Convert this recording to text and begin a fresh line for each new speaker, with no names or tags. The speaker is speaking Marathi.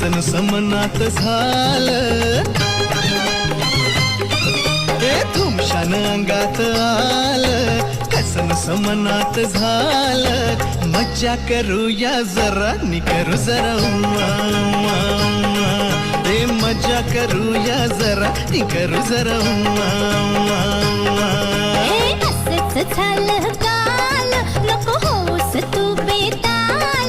व्यसन समनात झालं, हे धुमशान अंगात आलं, व्यसन समनात झालं. मज्जा करूया जरा नि करू जरा उम्मा, उम्मा, उम्मा. हे मज्जा करूया जरा नि करू जरा उम्मा, उम्मा, उम्मा.
हे असंच झालं काल, नको होऊस तू बेताल.